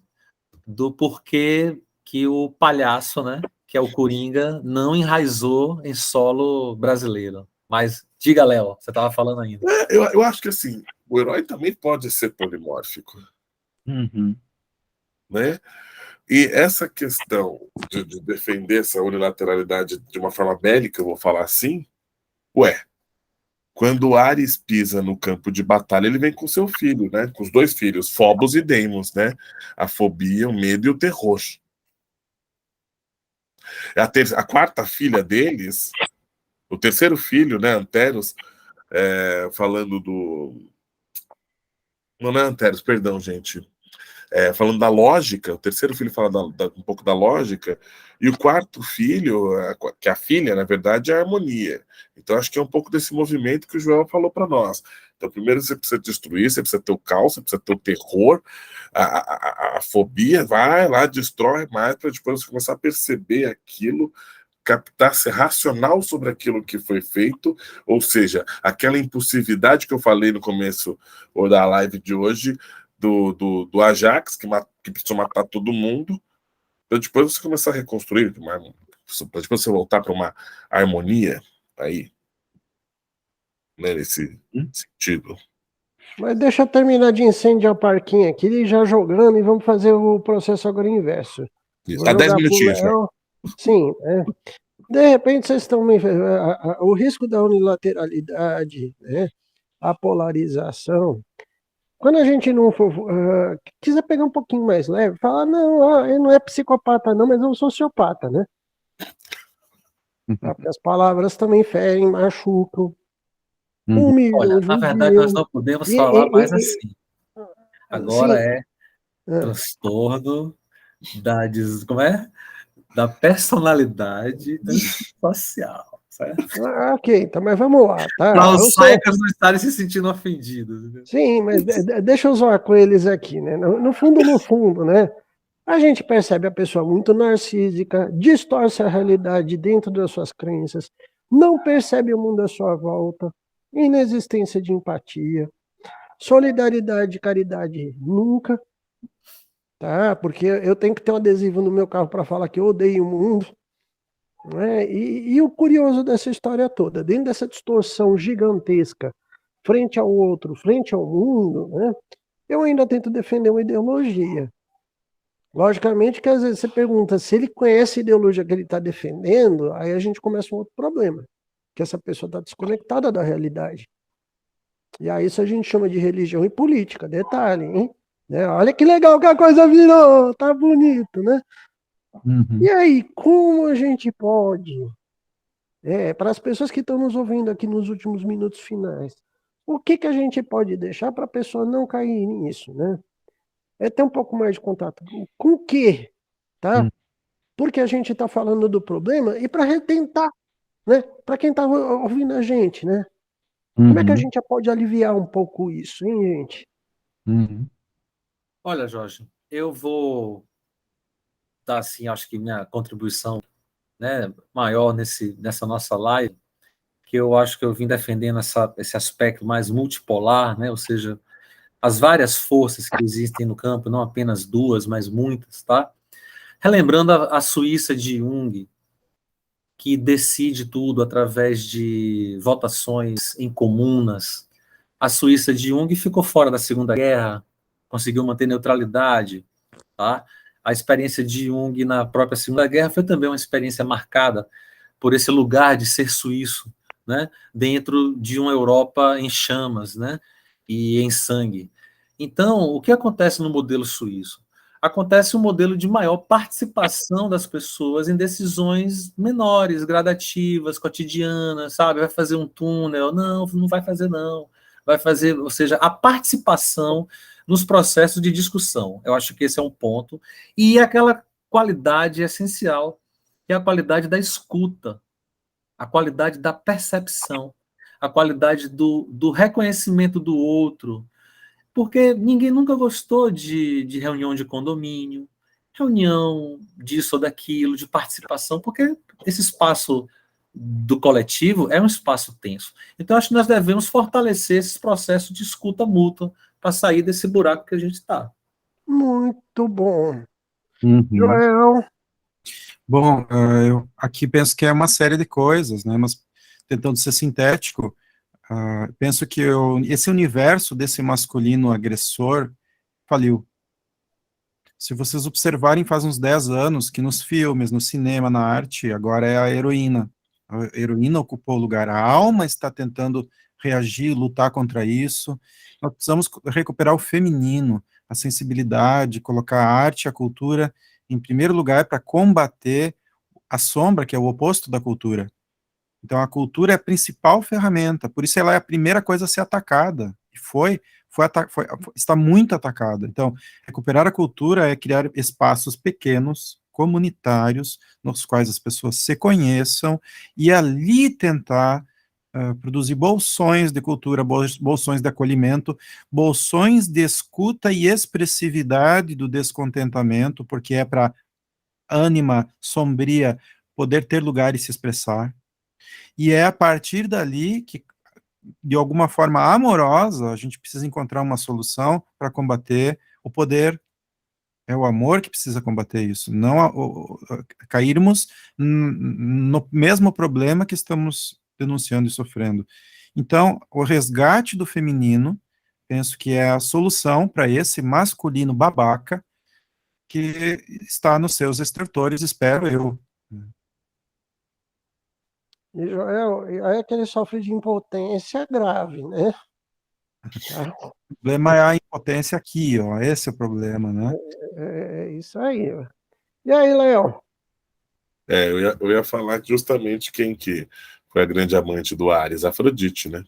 do porquê que o palhaço, né, que é o Coringa, não enraizou em solo brasileiro. Mas diga, Léo, você estava falando ainda. Eu acho que assim, o herói também pode ser polimórfico. Uhum. Né? E essa questão de defender essa unilateralidade de uma forma bélica, eu vou falar assim, quando o Ares pisa no campo de batalha, ele vem com seu filho, né? Com os dois filhos, Phobos e Deimos, né? A fobia, o medo e o terror. A quarta filha deles, o terceiro filho, né, Anteros, falando do... Não é Anteros, perdão, gente. Falando da lógica, o terceiro filho fala um pouco da lógica, e o quarto filho, que é a filha, na verdade, é a harmonia. Então, acho que é um pouco desse movimento que o Joel falou para nós. Então, primeiro você precisa destruir, você precisa ter o caos, você precisa ter o terror, a fobia, vai lá, destrói mais, para depois você começar a perceber aquilo, captar, ser racional sobre aquilo que foi feito, ou seja, aquela impulsividade que eu falei no começo da live de hoje, do Ajax, que precisou matar todo mundo, para depois você começar a reconstruir, para depois você voltar para uma harmonia aí, né, nesse sentido. Mas deixa eu terminar de incendiar o parquinho aqui, já jogando, e vamos fazer o processo agora inverso. Há 10 minutinhos, né? Sim, de repente vocês estão... O risco da unilateralidade, né, a polarização... Quando a gente não for, quiser pegar um pouquinho mais leve, falar, não, ele não é psicopata não, mas é um sociopata, né? Porque as palavras também ferem, machucam, humilham, Olha, na verdade, nós judiam. não podemos falar mais assim. Agora Sim. Transtorno como é? Da personalidade antissocial, certo? Ok, então, mas vamos lá, tá? Para os psychers não estarem se sentindo ofendidos. Sim, mas deixa eu zoar com eles aqui, né? No fundo, né? A gente percebe a pessoa muito narcísica, distorce a realidade dentro das suas crenças, não percebe o mundo à sua volta, inexistência de empatia, solidariedade e caridade nunca, tá? Porque eu tenho que ter um adesivo no meu carro para falar que eu odeio o mundo, né? E o curioso dessa história toda, dentro dessa distorção gigantesca, frente ao outro, frente ao mundo, né? Eu ainda tento defender uma ideologia. Logicamente que às vezes você pergunta se ele conhece a ideologia que ele está defendendo, aí a gente começa um outro problema, que essa pessoa está desconectada da realidade. E aí isso a gente chama de religião e política, detalhe, hein? Né? Olha que legal que a coisa virou, tá bonito, né? E aí, como a gente pode, para as pessoas que estão nos ouvindo aqui nos últimos minutos finais, o que a gente pode deixar para a pessoa não cair nisso, né? É ter um pouco mais de contato com o quê, tá? Porque a gente está falando do problema e para tentar, né? Para quem está ouvindo a gente, né? Como é que a gente pode aliviar um pouco isso, hein, gente? Olha, Jorge, eu vou dar, assim, acho que minha contribuição, né, maior nessa nossa live, que eu acho que eu vim defendendo esse aspecto mais multipolar, né, ou seja, as várias forças que existem no campo, não apenas duas, mas muitas, tá? Relembrando a Suíça de Jung, que decide tudo através de votações em comunas. A Suíça de Jung ficou fora da Segunda Guerra, conseguiu manter neutralidade, tá? A experiência de Jung na própria Segunda Guerra foi também uma experiência marcada por esse lugar de ser suíço, né? Dentro de uma Europa em chamas, né? E em sangue. Então, o que acontece no modelo suíço? Acontece um modelo de maior participação das pessoas em decisões menores, gradativas, cotidianas, sabe? Vai fazer um túnel? Não, não vai fazer não. Vai fazer, ou seja, a participação nos processos de discussão. Eu acho que esse é um ponto. E aquela qualidade essencial, que é a qualidade da escuta, a qualidade da percepção, a qualidade do reconhecimento do outro, porque ninguém nunca gostou de reunião de condomínio, reunião disso ou daquilo, de participação, porque esse espaço do coletivo é um espaço tenso. Então, acho que nós devemos fortalecer esses processos de escuta mútua para sair desse buraco que a gente está. Muito bom. Joel, Bom, eu aqui penso que é uma série de coisas, né? Mas tentando ser sintético, penso que esse universo desse masculino agressor faliu. Se vocês observarem, faz uns 10 anos que nos filmes, no cinema, na arte, agora é a heroína. A heroína ocupou o lugar. A alma está tentando reagir, lutar contra isso. Nós precisamos recuperar o feminino, a sensibilidade, colocar a arte e a cultura em primeiro lugar para combater a sombra, que é o oposto da cultura. Então, a cultura é a principal ferramenta, por isso ela é a primeira coisa a ser atacada. E está muito atacada. Então, recuperar a cultura é criar espaços pequenos, comunitários, nos quais as pessoas se conheçam, e ali tentar produzir bolsões de cultura, bolsões de acolhimento, bolsões de escuta e expressividade do descontentamento, porque é para ânima sombria poder ter lugar e se expressar. E é a partir dali que, de alguma forma amorosa, a gente precisa encontrar uma solução para combater o poder. É o amor que precisa combater isso, não cairmos no mesmo problema que estamos denunciando e sofrendo. Então, o resgate do feminino, penso que é a solução para esse masculino babaca que está nos seus estertores, espero eu. e Joel, aí é que ele sofre de impotência grave, né? Tá? O problema é a impotência aqui, ó, esse é o problema, né? É isso aí. E aí, Léo? Eu ia falar justamente quem que foi a grande amante do Ares, Afrodite, né?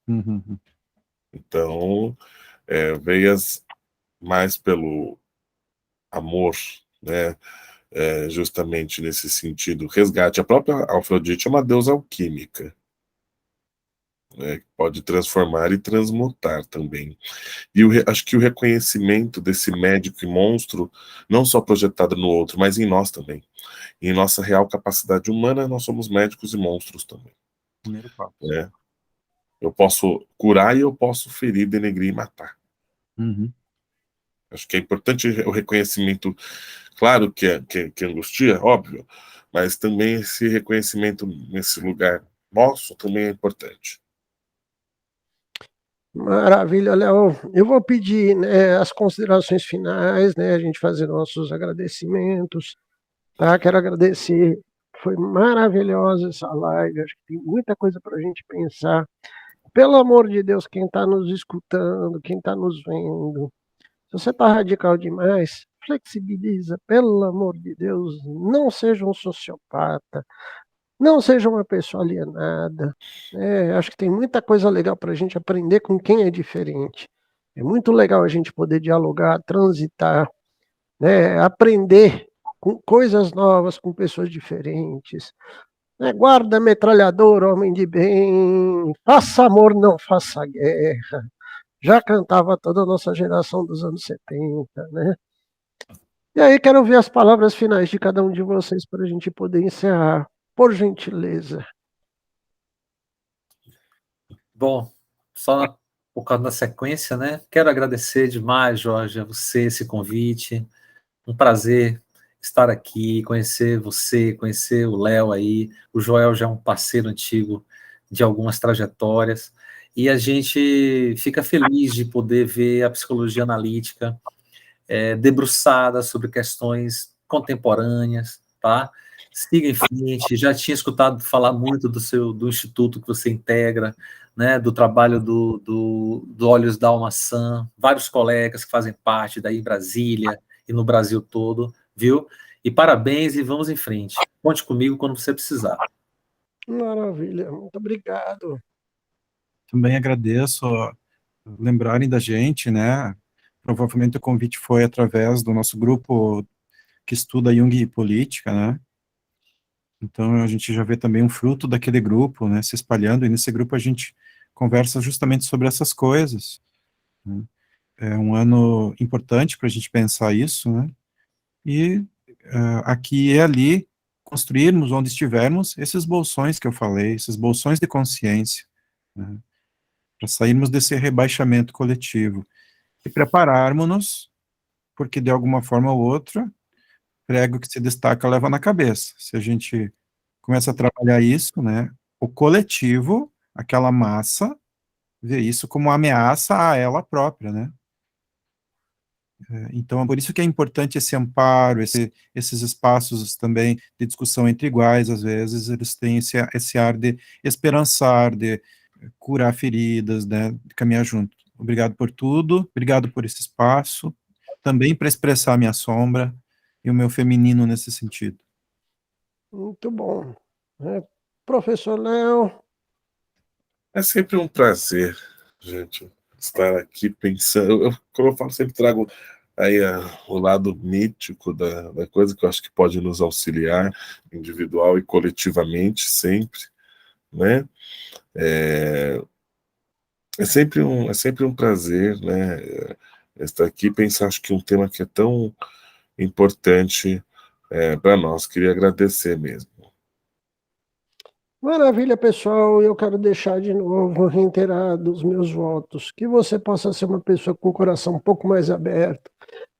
Uhum. Então, veias mais pelo amor, né? Justamente nesse sentido, resgate. A própria Afrodite é uma deusa alquímica, né? Que pode transformar e transmutar também. E acho que o reconhecimento desse médico e monstro, não só projetado no outro, mas em nós também. Em nossa real capacidade humana, nós somos médicos e monstros também. Primeiro passo. Né? Eu posso curar e eu posso ferir, denegrir e matar. Uhum. Acho que é importante o reconhecimento, claro que angustia, óbvio, mas também esse reconhecimento nesse lugar nosso também é importante. Maravilha, Léo. Eu vou pedir, né, as considerações finais, né, a gente fazer nossos agradecimentos, tá? Quero agradecer, foi maravilhosa essa live, acho que tem muita coisa para a gente pensar. Pelo amor de Deus, quem está nos escutando, quem está nos vendo, se você está radical demais, flexibiliza, pelo amor de Deus, não seja um sociopata, não seja uma pessoa alienada. Acho que tem muita coisa legal para a gente aprender com quem é diferente. É muito legal a gente poder dialogar, transitar, né, aprender com coisas novas, com pessoas diferentes. Guarda metralhador, homem de bem, faça amor, não faça guerra. Já cantava toda a nossa geração dos anos 70, né? E aí quero ouvir as palavras finais de cada um de vocês para a gente poder encerrar, por gentileza. Bom, só por causa da sequência, né? Quero agradecer demais, Jorge, a você esse convite. Um prazer estar aqui, conhecer você, conhecer o Léo aí. O Joel já é um parceiro antigo de algumas trajetórias. E a gente fica feliz de poder ver a psicologia analítica debruçada sobre questões contemporâneas, tá? Siga em frente. Já tinha escutado falar muito do instituto que você integra, né? Do trabalho do Olhos da Almaçã, vários colegas que fazem parte daí em Brasília e no Brasil todo, viu? E parabéns e vamos em frente. Conte comigo quando você precisar. Maravilha, muito obrigado. Também agradeço lembrarem da gente, né? Provavelmente o convite foi através do nosso grupo que estuda Jung e política, né? Então a gente já vê também um fruto daquele grupo, né, se espalhando, e nesse grupo a gente conversa justamente sobre essas coisas, né? É um ano importante para a gente pensar isso, né? E aqui e ali construirmos, onde estivermos, esses bolsões que eu falei, esses bolsões de consciência, né, para sairmos desse rebaixamento coletivo e prepararmos-nos, porque de alguma forma ou outra, prego que se destaca leva na cabeça. Se a gente começa a trabalhar isso, né, o coletivo, aquela massa, vê isso como uma ameaça a ela própria, né? Então, é por isso que é importante esse amparo, esses espaços também de discussão entre iguais, às vezes, eles têm esse ar de esperançar, de curar feridas, né, de caminhar junto. Obrigado por tudo, obrigado por esse espaço, também para expressar a minha sombra e o meu feminino nesse sentido. Muito bom. Professor Léo. É sempre um prazer, gente, estar aqui pensando. Como eu falo, sempre trago aí o lado mítico da coisa, que eu acho que pode nos auxiliar, individual e coletivamente, sempre, né? É sempre um prazer, né? Estar aqui e pensar, acho que um tema que é tão importante para nós. Queria agradecer mesmo. Maravilha, pessoal. Eu quero deixar de novo reiterado os meus votos. Que você possa ser uma pessoa com o coração um pouco mais aberto,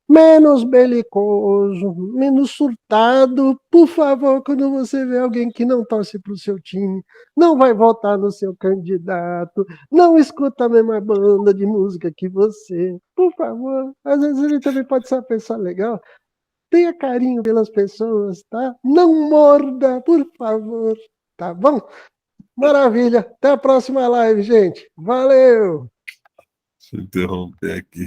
menos belicoso, menos surtado. Por favor, quando você vê alguém que não torce para o seu time, não vai votar no seu candidato, não escuta a mesma banda de música que você, por favor. Às vezes ele também pode ser uma pessoa legal. Tenha carinho pelas pessoas, tá? Não morda, por favor. Tá bom? Maravilha. Até a próxima live, gente. Valeu! Deixa eu interromper aqui.